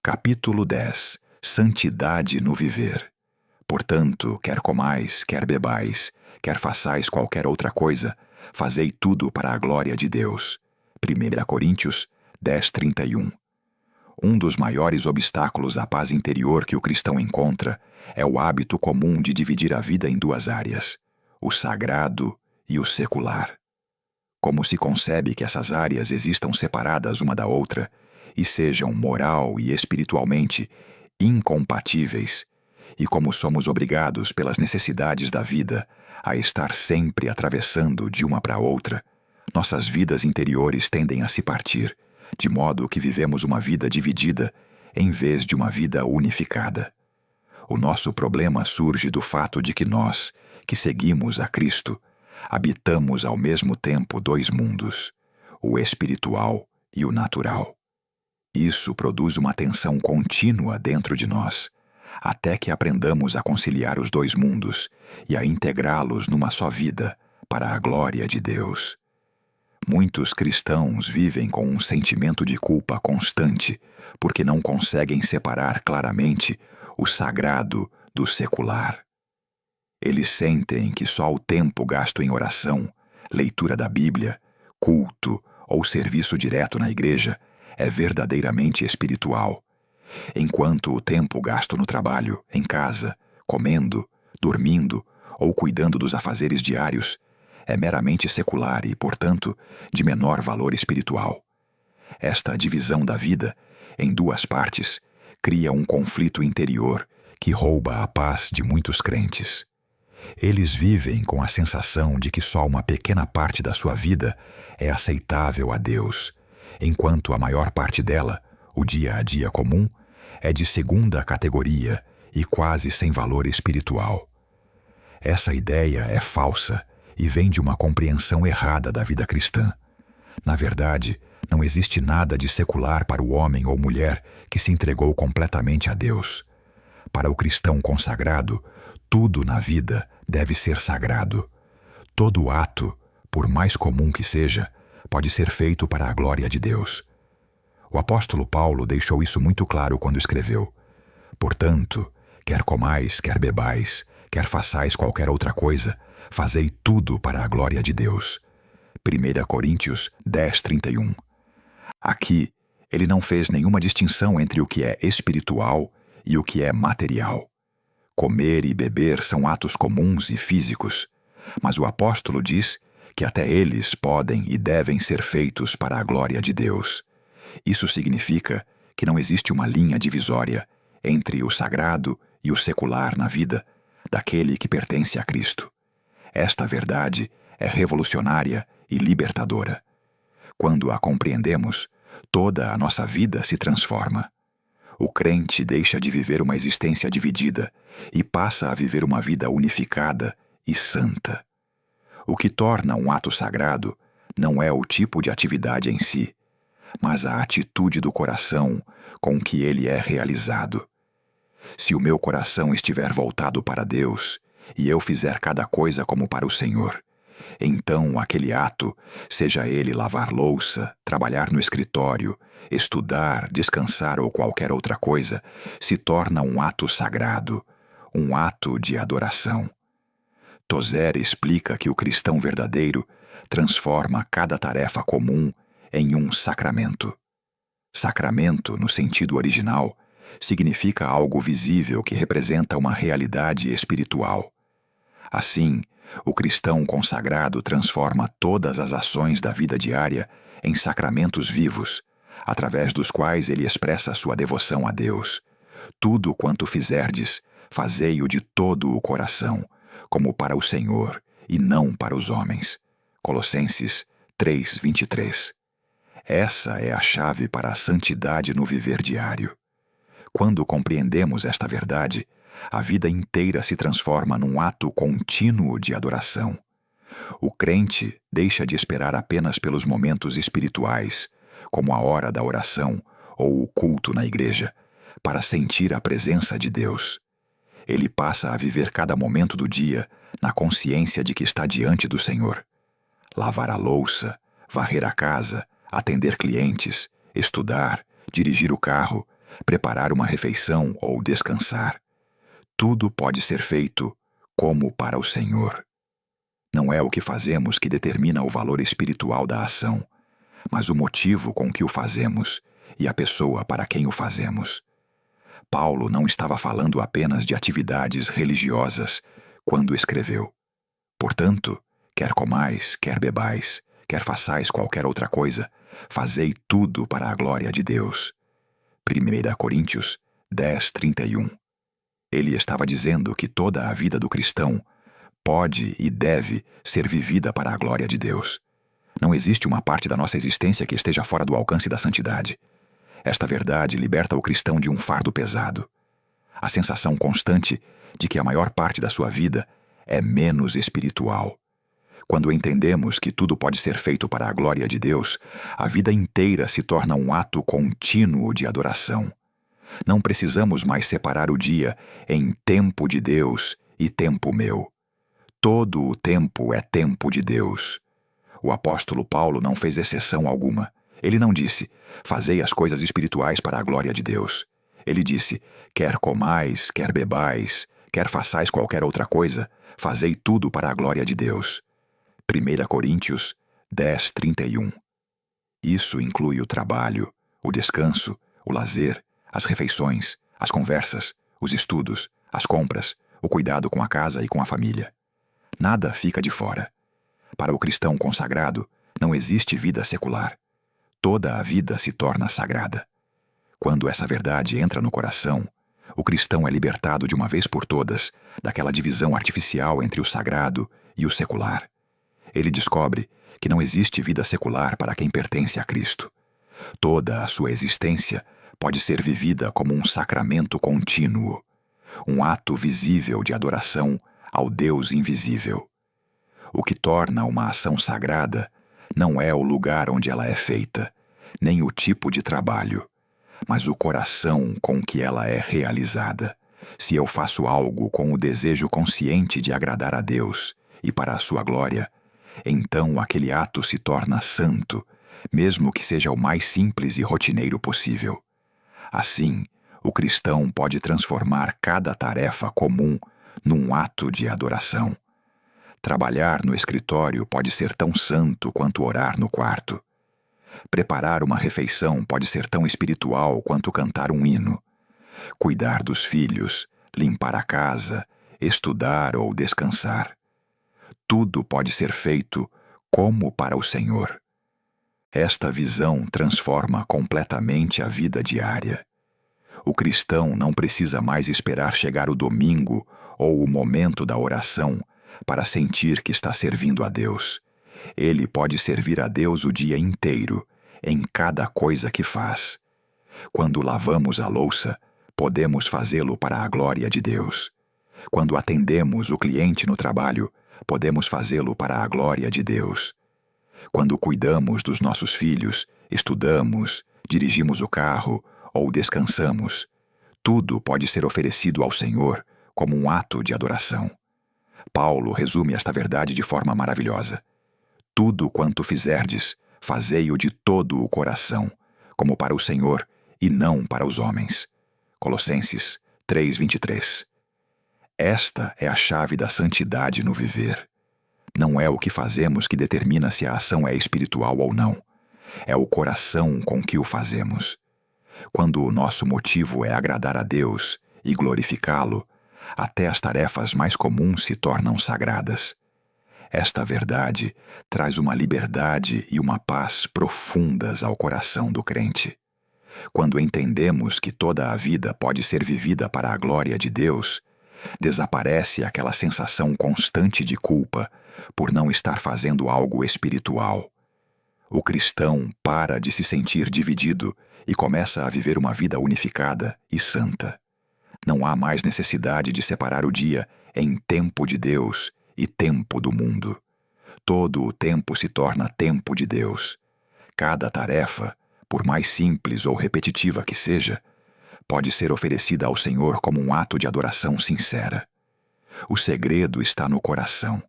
Capítulo 10. Santidade no viver. Portanto, quer comais, quer bebais, quer façais qualquer outra coisa, fazei tudo para a glória de Deus. 1 Coríntios 10:31. Um dos maiores obstáculos à paz interior que o cristão encontra é o hábito comum de dividir a vida em duas áreas, o sagrado e o secular. Como se concebe que essas áreas existam separadas uma da outra e sejam moral e espiritualmente incompatíveis, e como somos obrigados pelas necessidades da vida a estar sempre atravessando de uma para outra, nossas vidas interiores tendem a se partir, de modo que vivemos uma vida dividida em vez de uma vida unificada. O nosso problema surge do fato de que nós, que seguimos a Cristo, habitamos ao mesmo tempo dois mundos, o espiritual e o natural. Isso produz uma tensão contínua dentro de nós, até que aprendamos a conciliar os dois mundos e a integrá-los numa só vida, para a glória de Deus. Muitos cristãos vivem com um sentimento de culpa constante, porque não conseguem separar claramente o sagrado do secular. Eles sentem que só o tempo gasto em oração, leitura da Bíblia, culto ou serviço direto na igreja é verdadeiramente espiritual, enquanto o tempo gasto no trabalho, em casa, comendo, dormindo ou cuidando dos afazeres diários é meramente secular e, portanto, de menor valor espiritual. Esta divisão da vida em duas partes cria um conflito interior que rouba a paz de muitos crentes. Eles vivem com a sensação de que só uma pequena parte da sua vida é aceitável a Deus, enquanto a maior parte dela, o dia a dia comum, é de segunda categoria e quase sem valor espiritual. Essa ideia é falsa e vem de uma compreensão errada da vida cristã. Na verdade, não existe nada de secular para o homem ou mulher que se entregou completamente a Deus. Para o cristão consagrado, tudo na vida deve ser sagrado. Todo ato, por mais comum que seja, pode ser feito para a glória de Deus. O apóstolo Paulo deixou isso muito claro quando escreveu: Portanto, quer comais, quer bebais, quer façais qualquer outra coisa, fazei tudo para a glória de Deus. 1 Coríntios 10:31. Aqui, ele não fez nenhuma distinção entre o que é espiritual e o que é material. Comer e beber são atos comuns e físicos, mas o apóstolo diz que até eles podem e devem ser feitos para a glória de Deus. Isso significa que não existe uma linha divisória entre o sagrado e o secular na vida daquele que pertence a Cristo. Esta verdade é revolucionária e libertadora. Quando a compreendemos, toda a nossa vida se transforma. O crente deixa de viver uma existência dividida e passa a viver uma vida unificada e santa. O que torna um ato sagrado não é o tipo de atividade em si, mas a atitude do coração com que ele é realizado. Se o meu coração estiver voltado para Deus e eu fizer cada coisa como para o Senhor, então aquele ato, seja ele lavar louça, trabalhar no escritório, estudar, descansar ou qualquer outra coisa, se torna um ato sagrado, um ato de adoração. Tozer explica que o cristão verdadeiro transforma cada tarefa comum em um sacramento. Sacramento, no sentido original, significa algo visível que representa uma realidade espiritual. Assim, o cristão consagrado transforma todas as ações da vida diária em sacramentos vivos, através dos quais ele expressa sua devoção a Deus. Tudo quanto fizerdes, fazei-o de todo o coração, como para o Senhor e não para os homens. Colossenses 3:23. Essa é a chave para a santidade no viver diário. Quando compreendemos esta verdade, a vida inteira se transforma num ato contínuo de adoração. O crente deixa de esperar apenas pelos momentos espirituais, como a hora da oração ou o culto na igreja, para sentir a presença de Deus. Ele passa a viver cada momento do dia na consciência de que está diante do Senhor. Lavar a louça, varrer a casa, atender clientes, estudar, dirigir o carro, preparar uma refeição ou descansar. Tudo pode ser feito como para o Senhor. Não é o que fazemos que determina o valor espiritual da ação, mas o motivo com que o fazemos e a pessoa para quem o fazemos. Paulo não estava falando apenas de atividades religiosas quando escreveu: portanto, quer comais, quer bebais, quer façais qualquer outra coisa, fazei tudo para a glória de Deus. 1 Coríntios 10:31. Ele estava dizendo que toda a vida do cristão pode e deve ser vivida para a glória de Deus. Não existe uma parte da nossa existência que esteja fora do alcance da santidade. Esta verdade liberta o cristão de um fardo pesado. A sensação constante de que a maior parte da sua vida é menos espiritual. Quando entendemos que tudo pode ser feito para a glória de Deus, a vida inteira se torna um ato contínuo de adoração. Não precisamos mais separar o dia em tempo de Deus e tempo meu. Todo o tempo é tempo de Deus. O apóstolo Paulo não fez exceção alguma. Ele não disse: fazei as coisas espirituais para a glória de Deus. Ele disse: quer comais, quer bebais, quer façais qualquer outra coisa, fazei tudo para a glória de Deus. 1 Coríntios 10:31. Isso inclui o trabalho, o descanso, o lazer, as refeições, as conversas, os estudos, as compras, o cuidado com a casa e com a família. Nada fica de fora. Para o cristão consagrado, não existe vida secular. Toda a vida se torna sagrada. Quando essa verdade entra no coração, o cristão é libertado de uma vez por todas daquela divisão artificial entre o sagrado e o secular. Ele descobre que não existe vida secular para quem pertence a Cristo. Toda a sua existência pode ser vivida como um sacramento contínuo, um ato visível de adoração ao Deus invisível. O que torna uma ação sagrada não é o lugar onde ela é feita, nem o tipo de trabalho, mas o coração com que ela é realizada. Se eu faço algo com o desejo consciente de agradar a Deus e para a sua glória, então aquele ato se torna santo, mesmo que seja o mais simples e rotineiro possível. Assim, o cristão pode transformar cada tarefa comum num ato de adoração. Trabalhar no escritório pode ser tão santo quanto orar no quarto. Preparar uma refeição pode ser tão espiritual quanto cantar um hino. Cuidar dos filhos, limpar a casa, estudar ou descansar. Tudo pode ser feito como para o Senhor. Esta visão transforma completamente a vida diária. O cristão não precisa mais esperar chegar o domingo ou o momento da oração para sentir que está servindo a Deus. Ele pode servir a Deus o dia inteiro, em cada coisa que faz. Quando lavamos a louça, podemos fazê-lo para a glória de Deus. Quando atendemos o cliente no trabalho, podemos fazê-lo para a glória de Deus. Quando cuidamos dos nossos filhos, estudamos, dirigimos o carro ou descansamos, tudo pode ser oferecido ao Senhor como um ato de adoração. Paulo resume esta verdade de forma maravilhosa. Tudo quanto fizerdes, fazei-o de todo o coração, como para o Senhor e não para os homens. Colossenses 3:23. Esta é a chave da santidade no viver. Não é o que fazemos que determina se a ação é espiritual ou não. É o coração com que o fazemos. Quando o nosso motivo é agradar a Deus e glorificá-lo, até as tarefas mais comuns se tornam sagradas. Esta verdade traz uma liberdade e uma paz profundas ao coração do crente. Quando entendemos que toda a vida pode ser vivida para a glória de Deus, desaparece aquela sensação constante de culpa por não estar fazendo algo espiritual. O cristão para de se sentir dividido e começa a viver uma vida unificada e santa. Não há mais necessidade de separar o dia em tempo de Deus e tempo do mundo. Todo o tempo se torna tempo de Deus. Cada tarefa, por mais simples ou repetitiva que seja, pode ser oferecida ao Senhor como um ato de adoração sincera. O segredo está no coração.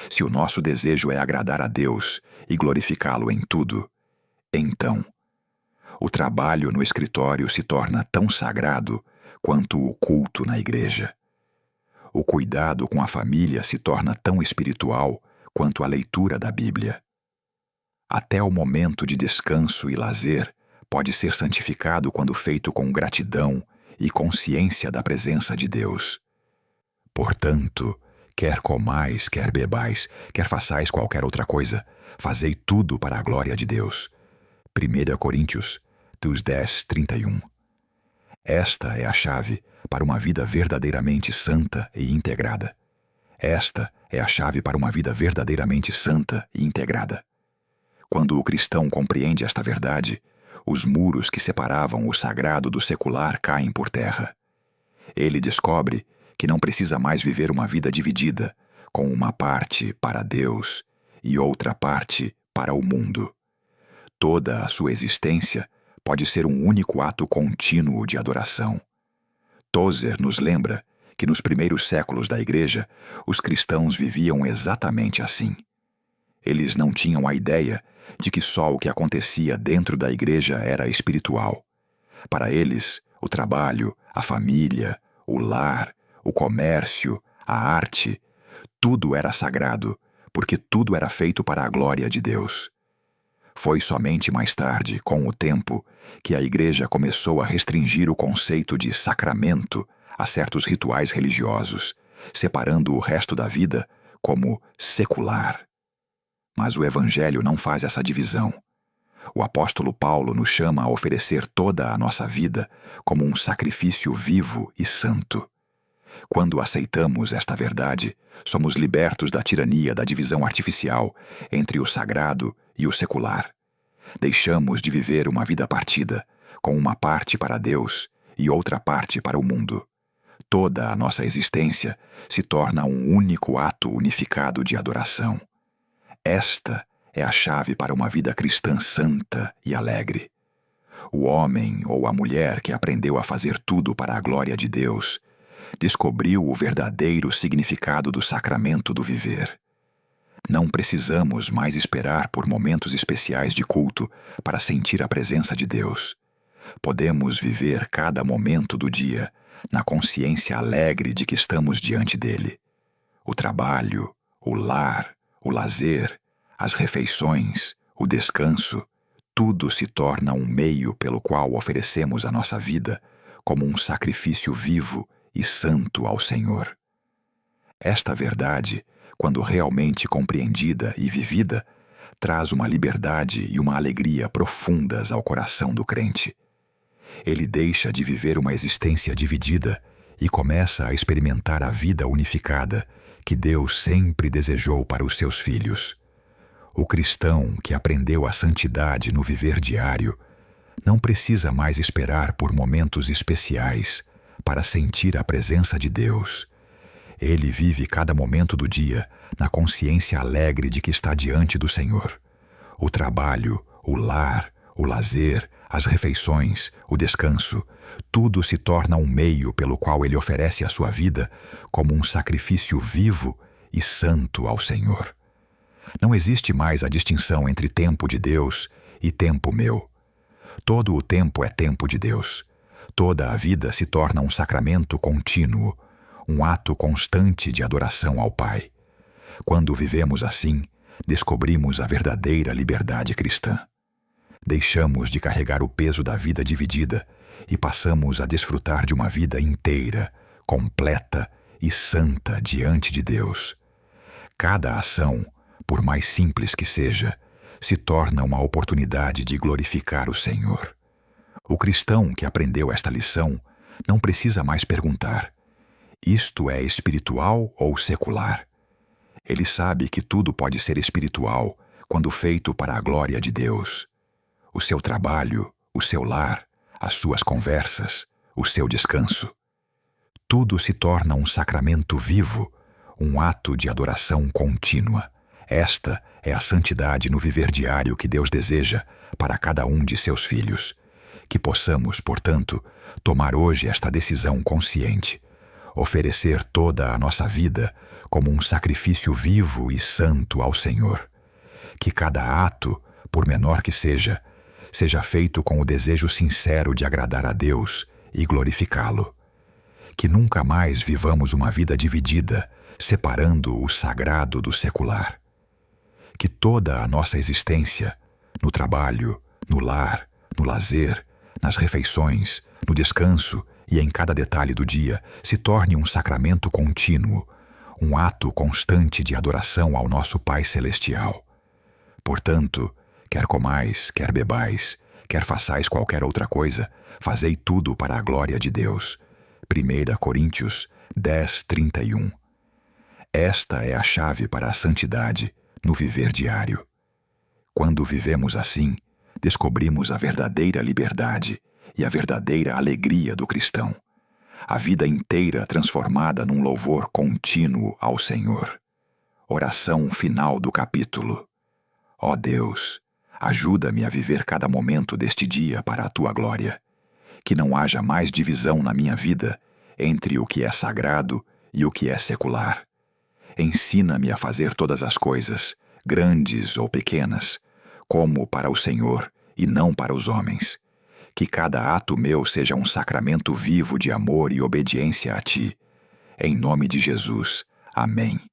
Se o nosso desejo é agradar a Deus e glorificá-lo em tudo, então O trabalho no escritório se torna tão sagrado quanto o culto na igreja. O cuidado com a família se torna tão espiritual quanto a leitura da Bíblia. Até o momento de descanso e lazer pode ser santificado quando feito com gratidão e consciência da presença de Deus. Portanto, quer comais, quer bebais, quer façais qualquer outra coisa, fazei tudo para a glória de Deus. 1 Coríntios 10:31. Esta é a chave para uma vida verdadeiramente santa e integrada. Esta é a chave para uma vida verdadeiramente santa e integrada. Quando o cristão compreende esta verdade, os muros que separavam o sagrado do secular caem por terra. Ele descobre que não precisa mais viver uma vida dividida, com uma parte para Deus e outra parte para o mundo. Toda a sua existência pode ser um único ato contínuo de adoração. Tozer nos lembra que nos primeiros séculos da Igreja, os cristãos viviam exatamente assim. Eles não tinham a ideia de que só o que acontecia dentro da Igreja era espiritual. Para eles, o trabalho, a família, o lar, o comércio, a arte, tudo era sagrado, porque tudo era feito para a glória de Deus. Foi somente mais tarde, com o tempo, que a Igreja começou a restringir o conceito de sacramento a certos rituais religiosos, separando o resto da vida como secular. Mas o Evangelho não faz essa divisão. O apóstolo Paulo nos chama a oferecer toda a nossa vida como um sacrifício vivo e santo. Quando aceitamos esta verdade, somos libertos da tirania da divisão artificial entre o sagrado e o secular. Deixamos de viver uma vida partida, com uma parte para Deus e outra parte para o mundo. Toda a nossa existência se torna um único ato unificado de adoração. Esta é a chave para uma vida cristã santa e alegre. O homem ou a mulher que aprendeu a fazer tudo para a glória de Deus descobriu o verdadeiro significado do sacramento do viver. Não precisamos mais esperar por momentos especiais de culto para sentir a presença de Deus. Podemos viver cada momento do dia na consciência alegre de que estamos diante dele. O trabalho, o lar, o lazer, as refeições, o descanso, tudo se torna um meio pelo qual oferecemos a nossa vida como um sacrifício vivo e santo ao Senhor. Esta verdade, quando realmente compreendida e vivida, traz uma liberdade e uma alegria profundas ao coração do crente. Ele deixa de viver uma existência dividida e começa a experimentar a vida unificada que Deus sempre desejou para os seus filhos. O cristão que aprendeu a santidade no viver diário não precisa mais esperar por momentos especiais para sentir a presença de Deus. Ele vive cada momento do dia na consciência alegre de que está diante do Senhor. O trabalho, o lar, o lazer, as refeições, o descanso, tudo se torna um meio pelo qual ele oferece a sua vida como um sacrifício vivo e santo ao Senhor. Não existe mais a distinção entre tempo de Deus e tempo meu. Todo o tempo é tempo de Deus. Toda a vida se torna um sacramento contínuo, um ato constante de adoração ao Pai. Quando vivemos assim, descobrimos a verdadeira liberdade cristã. Deixamos de carregar o peso da vida dividida e passamos a desfrutar de uma vida inteira, completa e santa diante de Deus. Cada ação, por mais simples que seja, se torna uma oportunidade de glorificar o Senhor. O cristão que aprendeu esta lição não precisa mais perguntar: isto é espiritual ou secular? Ele sabe que tudo pode ser espiritual quando feito para a glória de Deus. O seu trabalho, o seu lar, as suas conversas, o seu descanso. Tudo se torna um sacramento vivo, um ato de adoração contínua. Esta é a santidade no viver diário que Deus deseja para cada um de seus filhos. Que possamos, portanto, tomar hoje esta decisão consciente, oferecer toda a nossa vida como um sacrifício vivo e santo ao Senhor. Que cada ato, por menor que seja, seja feito com o desejo sincero de agradar a Deus e glorificá-lo. Que nunca mais vivamos uma vida dividida, separando o sagrado do secular. Que toda a nossa existência, no trabalho, no lar, no lazer, nas refeições, no descanso e em cada detalhe do dia, se torne um sacramento contínuo, um ato constante de adoração ao nosso Pai Celestial. Portanto, quer comais, quer bebais, quer façais qualquer outra coisa, fazei tudo para a glória de Deus. 1 Coríntios 10:31. Esta é a chave para a santidade no viver diário. Quando vivemos assim, descobrimos a verdadeira liberdade e a verdadeira alegria do cristão. A vida inteira transformada num louvor contínuo ao Senhor. Oração final do capítulo. Ó Deus, ajuda-me a viver cada momento deste dia para a Tua glória. Que não haja mais divisão na minha vida entre o que é sagrado e o que é secular. Ensina-me a fazer todas as coisas, grandes ou pequenas, como para o Senhor e não para os homens. Que cada ato meu seja um sacramento vivo de amor e obediência a Ti. Em nome de Jesus. Amém.